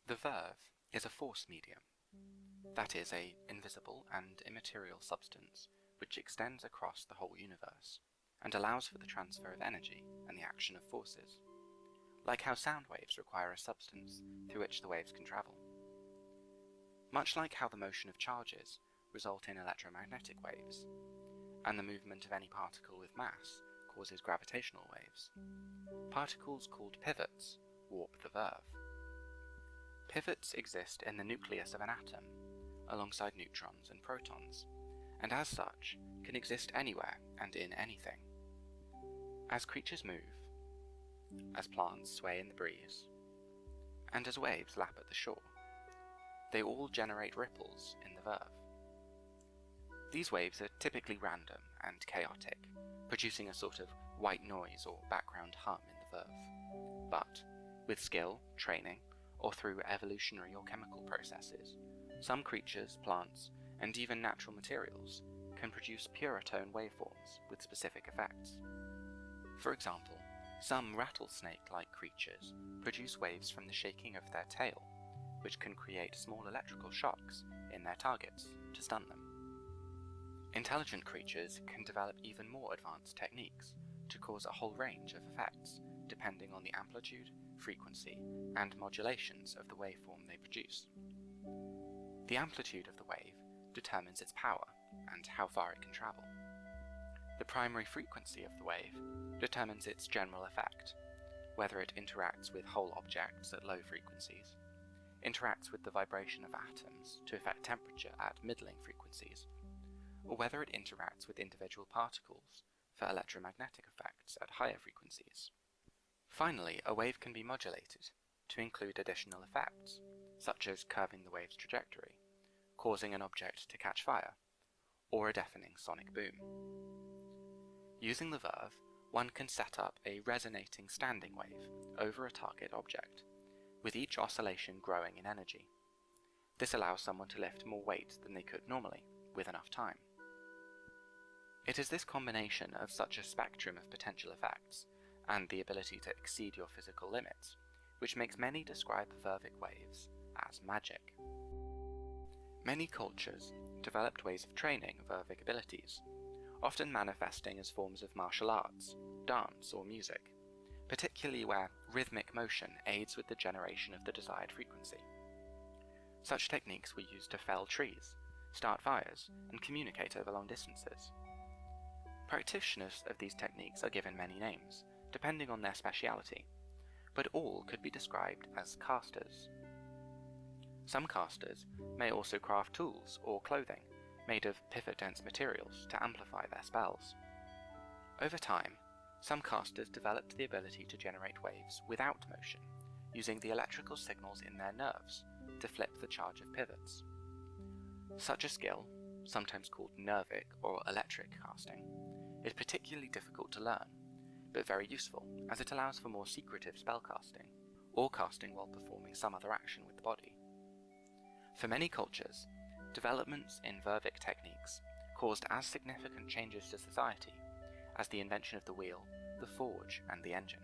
The verve is a force medium, that is, an invisible and immaterial substance which extends across the whole universe, and allows for the transfer of energy and the action of forces, like how sound waves require a substance through which the waves can travel. Much like how the motion of charges result in electromagnetic waves, and the movement of any particle with mass causes gravitational waves, particles called pivots warp the verve. Pivots exist in the nucleus of an atom, alongside neutrons and protons, and as such can exist anywhere and in anything. As creatures move, as plants sway in the breeze, and as waves lap at the shore, they all generate ripples in the verve. These waves are typically random and chaotic, producing a sort of white noise or background hum in the verve. But, with skill, training, or through evolutionary or chemical processes, some creatures, plants, and even natural materials can produce purer tone waveforms with specific effects. For example, some rattlesnake-like creatures produce waves from the shaking of their tail, which can create small electrical shocks in their targets to stun them. Intelligent creatures can develop even more advanced techniques to cause a whole range of effects, depending on the amplitude, frequency, and modulations of the waveform they produce. The amplitude of the wave determines its power and how far it can travel. The primary frequency of the wave determines its general effect, whether it interacts with whole objects at low frequencies, interacts with the vibration of atoms to affect temperature at middling frequencies, or whether it interacts with individual particles for electromagnetic effects at higher frequencies. Finally, a wave can be modulated to include additional effects, such as curving the wave's trajectory, causing an object to catch fire, or a deafening sonic boom. Using the verve, one can set up a resonating standing wave over a target object, with each oscillation growing in energy. This allows someone to lift more weight than they could normally, with enough time. It is this combination of such a spectrum of potential effects, and the ability to exceed your physical limits, which makes many describe vervic waves as magic. Many cultures developed ways of training vervic abilities, often manifesting as forms of martial arts, dance, or music, particularly where rhythmic motion aids with the generation of the desired frequency. Such techniques were used to fell trees, start fires, and communicate over long distances. Practitioners of these techniques are given many names, depending on their speciality, but all could be described as casters. Some casters may also craft tools or clothing made of pivot-dense materials to amplify their spells. Over time, some casters developed the ability to generate waves without motion, using the electrical signals in their nerves to flip the charge of pivots. Such a skill, sometimes called nervic or electric casting, is particularly difficult to learn, but very useful as it allows for more secretive spellcasting, or casting while performing some other action with the body. For many cultures, developments in vervic techniques caused as significant changes to society as the invention of the wheel, the forge, and the engine.